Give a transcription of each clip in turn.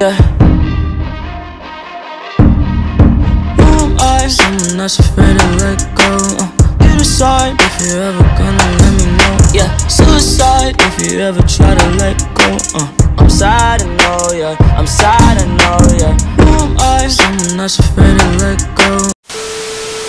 Yeah. Who am I? Someone that's afraid to let go. You decide if you're ever gonna let me know. Yeah, suicide if you ever try to let go. I'm sad, I know, yeah. I'm sad, I know, yeah. Who am I? Someone that's afraid to let go.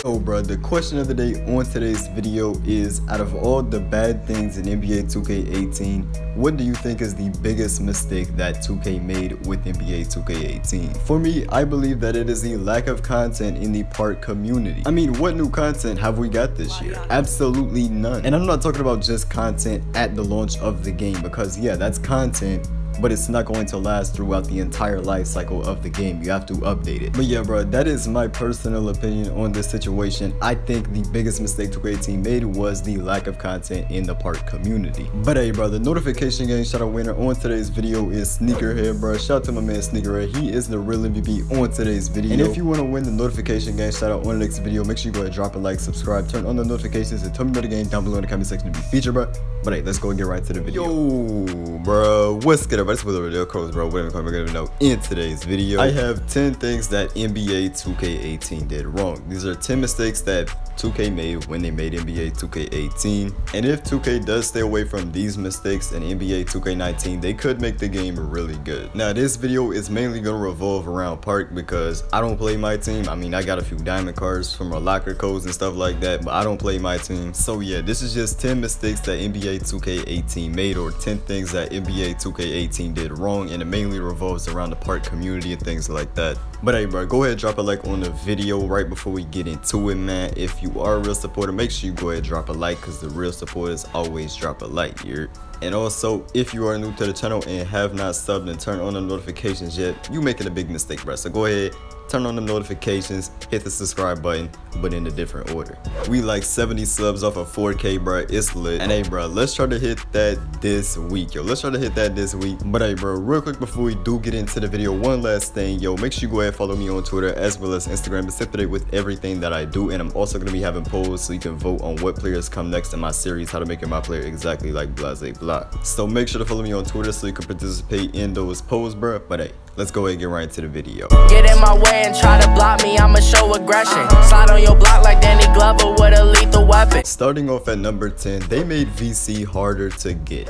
Oh bro, the question of the day on today's video is, out of all the bad things in NBA 2K18, what do you think is the biggest mistake that 2K made with NBA 2K18? For me, I believe that it is the lack of content in the park community. I mean, what new content have we got this year? Absolutely none. And I'm not talking about just content at the launch of the game, because yeah, that's content, but it's not going to last throughout the entire life cycle of the game. You have to update it. But yeah, bro, that is my personal opinion on this situation. I think the biggest mistake 2K18 made was the lack of content in the park community. But hey, bro, the notification game shout out winner on today's video is Sneakerhead, bro. Shout out to my man Sneakerhead. He is the real MVP on today's video. And if you want to win the notification game shout out on the next video, make sure you go ahead and drop a like, subscribe, turn on the notifications, and tell me about the game down below in the comment section to be featured, bro. But hey, let's go and get right to the video. Yo, bro, what's good, everybody? It's WillSoTrill, bro. What am I gonna know in today's video? I have 10 things that NBA 2K18 did wrong. These are 10 mistakes that 2K made when they made NBA 2K18. And if 2K does stay away from these mistakes in NBA 2K19, they could make the game really good. Now, this video is mainly gonna revolve around park because I don't play my team. I mean, I got a few diamond cards from our locker codes and stuff like that, but I don't play my team. So yeah, this is just 10 mistakes that NBA 2K18 made, or 10 things that NBA 2K18 did wrong, and it mainly revolves around the park community and things like that. But hey, bro, go ahead and drop a like on the video right before we get into it, man. If you are a real supporter, make sure you go ahead and drop a like, because the real supporters always drop a like here. And also, if you are new to the channel and have not subbed and turned on the notifications yet, you making a big mistake, bro. So go ahead, turn on the notifications, hit the subscribe button, but in a different order. We like 70 subs off of 4K, bro. It's lit. And hey, bro, let's try to hit that this week, yo. Let's try to hit that this week. But hey, bro, real quick before we do get into the video, one last thing, yo. Make sure you go ahead and follow me on Twitter as well as Instagram to stay up to date with everything that I do. And I'm also going to be having polls so you can vote on what players come next in my series, how to make it my player exactly like blase blah. So make sure to follow me on Twitter so you can participate in those polls, bro. But hey, let's go ahead and get right into the video. Get in my way and try to block me, I'ma show aggression. Slide on your block like Danny Glover with a lethal weapon. Starting off at number 10, they made VC harder to get.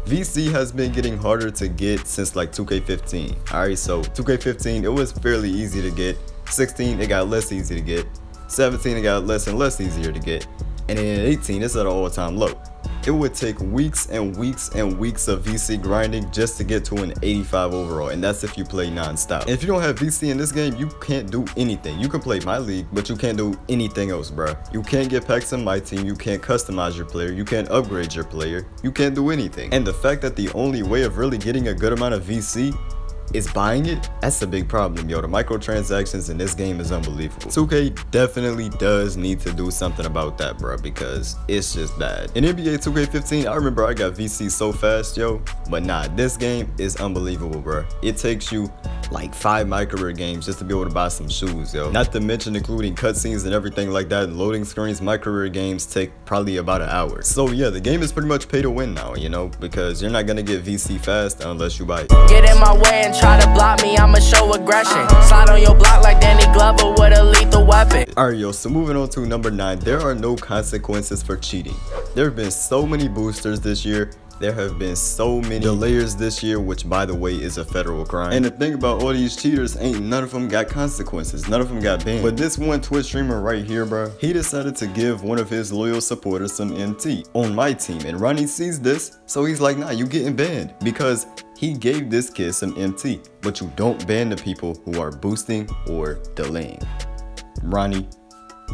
VC has been getting harder to get since like 2K15. Alright, so 2K15, it was fairly easy to get. 16, it got less easy to get. 17, it got less and less easier to get. And then in 18, it's at an all-time low. It would take weeks and weeks and weeks of VC grinding just to get to an 85 overall, and that's if you play non-stop. And if you don't have VC in this game, you can't do anything. You can play my league, but you can't do anything else, bro. You can't get packs in my team, you can't customize your player, you can't upgrade your player, you can't do anything. And the fact that the only way of really getting a good amount of VC is buying it, that's a big problem, yo. The microtransactions in this game is unbelievable. 2K definitely does need to do something about that, bro, because it's just bad. In NBA 2K15, I remember I got VC so fast, yo, but nah, this game is unbelievable, bro. It takes you like 5 micro games just to be able to buy some shoes, yo. Not to mention including cutscenes and everything like that, loading screens. Micro games take probably about an hour. So yeah, the game is pretty much pay to win now, you know, because you're not gonna get VC fast unless you buy it. Get in my way and try to block me, I'ma show aggression. Slide on your block like Danny Glover with a lethal weapon. Alright, yo, so moving on to number 9, there are no consequences for cheating. There have been so many boosters this year. There have been so many delayers this year, which by the way is a federal crime. And the thing about all these cheaters, ain't none of them got consequences. None of them got banned. But this one Twitch streamer right here, bro, he decided to give one of his loyal supporters some MT on my team. And Ronnie sees this, so he's like, nah, you getting banned. Because he gave this kid some MT. But you don't ban the people who are boosting or delaying. Ronnie,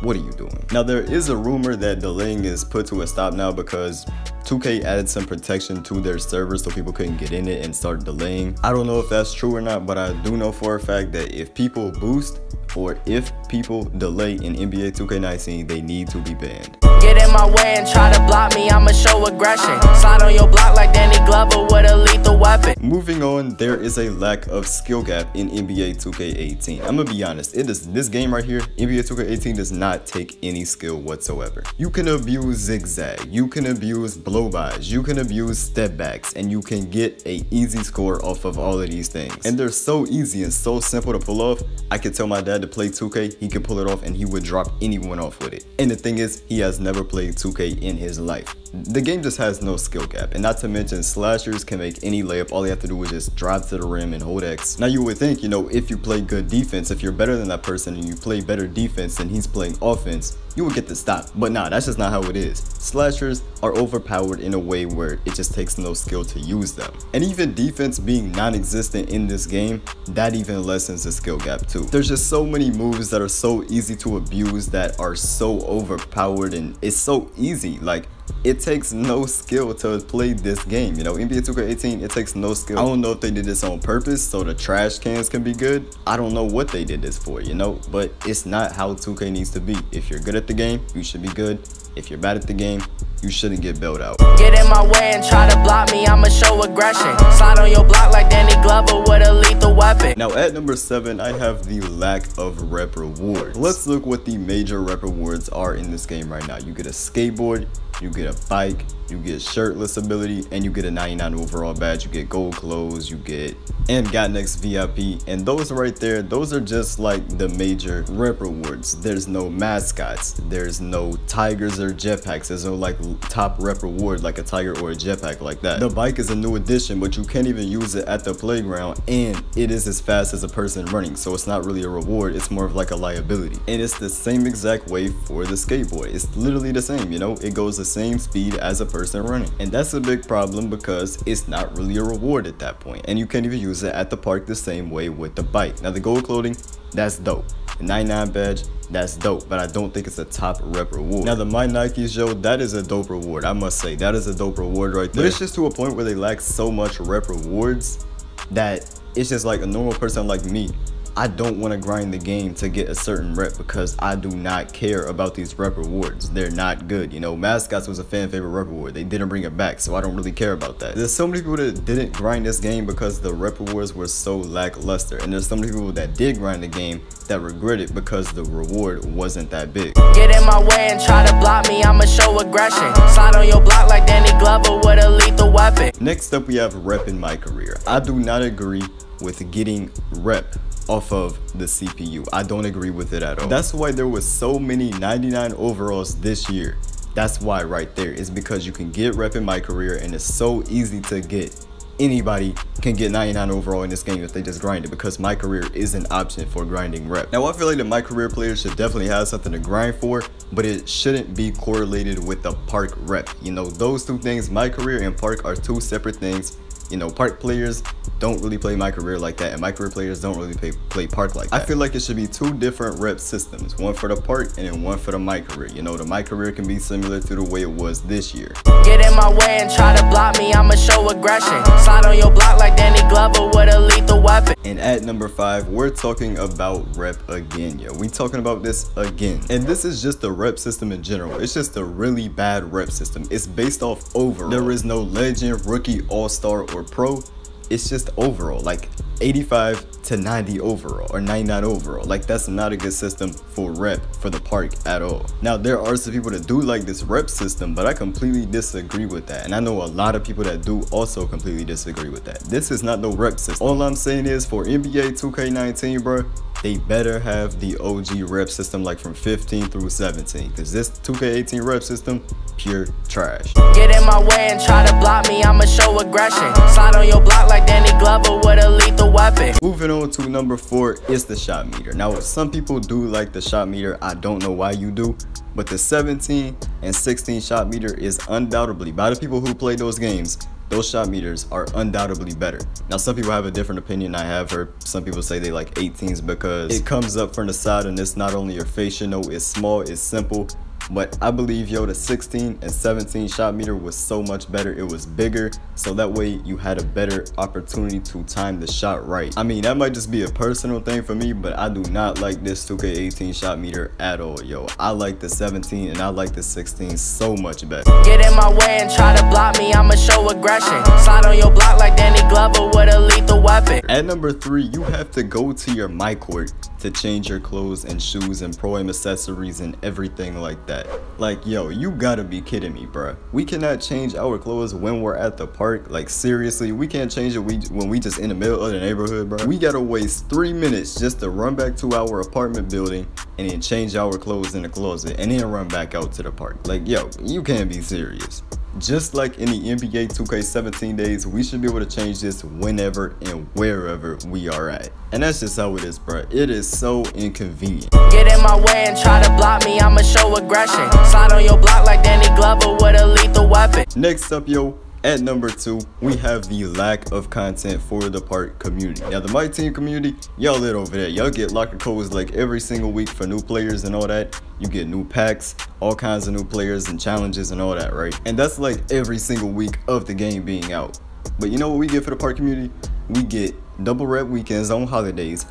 what are you doing? Now, there is a rumor that delaying is put to a stop now because 2K added some protection to their server so people couldn't get in it and start delaying. I don't know if that's true or not, but I do know for a fact that if people boost or if people delay in NBA 2K19, they need to be banned. Get in my my way and try to block me, I'ma show aggression. Slide on your block like Danny Glover with a lethal weapon. Moving on, there is a lack of skill gap in NBA 2K18. I'm gonna be honest, this game right here, NBA 2K18 does not take any skill whatsoever. You can abuse zigzag, you can abuse blow-bys, you can abuse step backs, and you can get a easy score off of all of these things. And they're so easy and so simple to pull off. I could tell my dad to play 2K, he could pull it off and he would drop anyone off with it. And the thing is, he has never played 2K in his life. The game just has no skill gap, and not to mention slashers can make any layup. All you have to do is just drive to the rim and hold X. Now you would think, you know, if you play good defense, if you're better than that person and you play better defense and he's playing offense, you would get the stop. But nah, that's just not how it is. Slashers are overpowered in a way where it just takes no skill to use them. And even defense being non-existent in this game, that even lessens the skill gap too. There's just so many moves that are so easy to abuse, that are so overpowered, and it's so easy. Like, it takes no skill to play this game. You know, NBA 2K18, it takes no skill. I don't know if they did this on purpose so the trash cans can be good. I don't know what they did this for, you know, but it's not how 2K needs to be. If you're good at the game, you should be good. If you're bad at the game, you shouldn't get bailed out. Get in my way and try to block me, I'ma show aggression. Slide on your block like Danny Glover with a lethal weapon. Now at number 7, I have the lack of rep rewards. Let's look what the major rep rewards are in this game right now. You get a skateboard, you get a bike, you get shirtless ability, and you get a 99 overall badge. You get gold clothes, you get and got next VIP, and those right there, those are just like the major rep rewards. There's no mascots, there's no tigers or jetpacks, there's no like top rep reward like a tiger or a jetpack like that. The bike is a new addition, but you can't even use it at the playground, and it is as fast as a person running, so it's not really a reward, it's more of like a liability. And it's the same exact way for the skateboard. It's literally the same, you know, it goes the same speed as a person running, and that's a big problem because it's not really a reward at that point, and you can't even use it at the park the same way with the bike. Now the gold clothing, that's dope. The 99 badge, that's dope, but I don't think it's a top rep reward. Now the My Nikes, yo, that is a dope reward. I must say, that is a dope reward right there. But it's just to a point where they lack so much rep rewards that it's just like a normal person like me, I don't want to grind the game to get a certain rep because I do not care about these rep rewards. They're not good. You know, mascots was a fan favorite rep reward. They didn't bring it back, so I don't really care about that. There's so many people that didn't grind this game because the rep rewards were so lackluster, and there's so many people that did grind the game that regret it because the reward wasn't that big. Get in my way and try to block me, I'ma show aggression. Slide on your block like Danny Glover with a lethal weapon. Next up, we have rep in my career. I do not agree with getting rep off of the CPU. I don't agree with it at all. That's why there was so many 99 overalls this year. That's why right there is because you can get rep in my career, and it's so easy to get. Anybody can get 99 overall in this game if they just grind it, because my career is an option for grinding rep. Now I feel like the my career players should definitely have something to grind for, but it shouldn't be correlated with the park rep. You know, those two things, my career and park, are two separate things. You know, park players don't really play my career like that, and my career players don't really play park like that. I feel like it should be two different rep systems, one for the park and then one for the my career. You know, the my career can be similar to the way it was this year. Get in my way and try to block me, I'ma show aggression. Slide on your block like Danny Glover with a lethal weapon. And at number 5, we're talking about rep again, yo. We talking about this again, and this is just the rep system in general. It's just a really bad rep system. It's based off overall. There is no legend, rookie, all-star, or pro. It's just overall, like 85 to 90 overall or 99 overall. Like, that's not a good system for rep for the park at all. Now there are some people that do like this rep system, but I completely disagree with that, and I know a lot of people that do also completely disagree with that. This is not no rep system. All I'm saying is, for NBA 2K19, bro, they better have the OG rep system, like from 15 through 17, because this 2K18 rep system, pure trash. Get in my way and try to block me, I'ma show aggression. Slide on your block like Danny Glover with a lethal weapon. Moving on to number 4 is the shot meter. Now some people do like the shot meter. I don't know why you do, but the 17 and 16 shot meter is undoubtedly, by the people who play those games, those shot meters are undoubtedly better. Now some people have a different opinion. I have heard some people say they like 18s because it comes up from the side and it's not only your face, you know, it's small, it's simple, But I believe, yo, the 16 and 17 shot meter was so much better. It was bigger, so that way you had a better opportunity to time the shot right. I mean, that might just be a personal thing for me, but I do not like this 2K18 shot meter at all, yo. I like the 17 and I like the 16 so much better. Get in my way and try to block me, I'ma show aggression. Slide on your block like Danny Glover with a lethal weapon. At number 3, you have to go to your my court to change your clothes and shoes and pro-am accessories and everything like that. Like, yo, you gotta be kidding me, bruh. We cannot change our clothes when we're at the park. Like, seriously, we can't change it when we just in the middle of the neighborhood, bruh. We gotta waste 3 minutes just to run back to our apartment building and then change our clothes in the closet and then run back out to the park. Like, yo, you can't be serious. Just like in the NBA 2K17 days, we should be able to change this whenever and wherever we are at. And that's just how it is, bro. It is so inconvenient. Get in my way and try to block me, I'ma show aggression. Slide on your block like Danny Glover with a lethal weapon. Next up, yo, at number 2, we have the lack of content for the park community. Now, the My Team community, y'all lit over there. Y'all get locker codes like every single week for new players and all that. You get new packs, all kinds of new players and challenges and all that, right? And that's like every single week of the game being out. But you know what we get for the park community? We get double rep weekends on holidays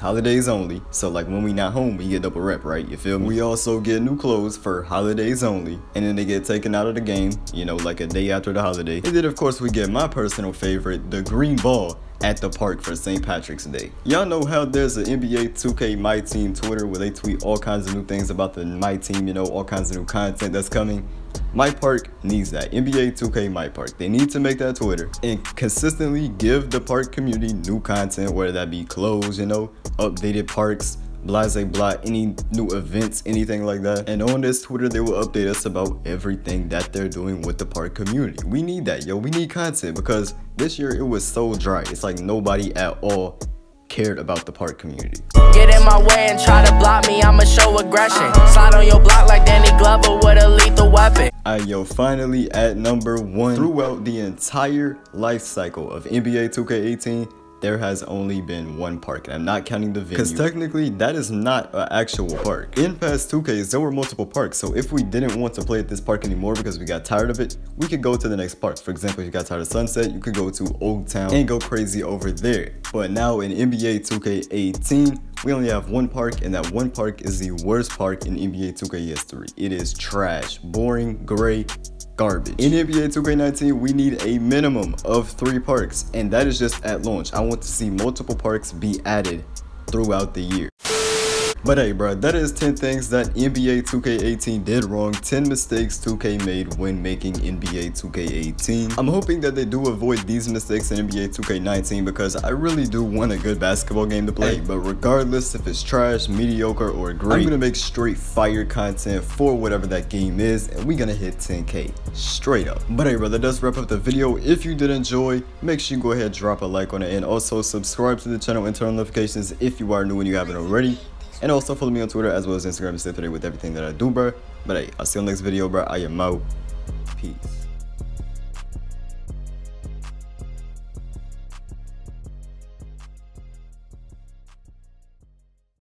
only. So like when we not home, we get double rep, right? You feel me? We also get new clothes for holidays only, and then they get taken out of the game, you know, like a day after the holiday. And then of course we get my personal favorite, the green ball at the park for St. Patrick's Day. Y'all know how there's an NBA 2K My Team Twitter where they tweet all kinds of new things about the My Team, you know, all kinds of new content that's coming. My Park needs that. NBA 2K My Park. They need to make that Twitter and consistently give the park community new content, whether that be clothes, you know, updated parks, blase blah, any new events, anything like that. And on this Twitter, they will update us about everything that they're doing with the park community. We need that, yo. We need content because this year it was so dry. It's like nobody at all cared about the park community. Get in my way and try to block me, I'ma show aggression. Slide on your block like Danny Glover with a lethal weapon. Alright, yo, finally at number 1, throughout the entire life cycle of NBA 2K18, there has only been one park, and I'm not counting the venue, because technically that is not an actual park. In past 2Ks, there were multiple parks, so if we didn't want to play at this park anymore because we got tired of it, we could go to the next park. For example, if you got tired of Sunset, you could go to Old Town and go crazy over there. But now in NBA 2K18, we only have one park, and that one park is the worst park in NBA 2K history. It is trash, boring, gray, garbage. In NBA 2K19, we need a minimum of 3 parks, and that is just at launch. I want to see multiple parks be added throughout the year. But hey, bro, that is 10 things that NBA 2K18 did wrong, 10 mistakes 2K made when making NBA 2K18. I'm hoping that they do avoid these mistakes in NBA 2K19 because I really do want a good basketball game to play. But regardless if it's trash, mediocre, or great, I'm gonna make straight fire content for whatever that game is, and we're gonna hit 10K straight up. But hey, bro, that does wrap up the video. If you did enjoy, make sure you go ahead and drop a like on it, and also subscribe to the channel and turn on notifications if you are new and you haven't already. And also follow me on Twitter as well as Instagram to stay up to date with everything that I do, bro. But hey, I'll see you on the next video, bro. I am out. Peace.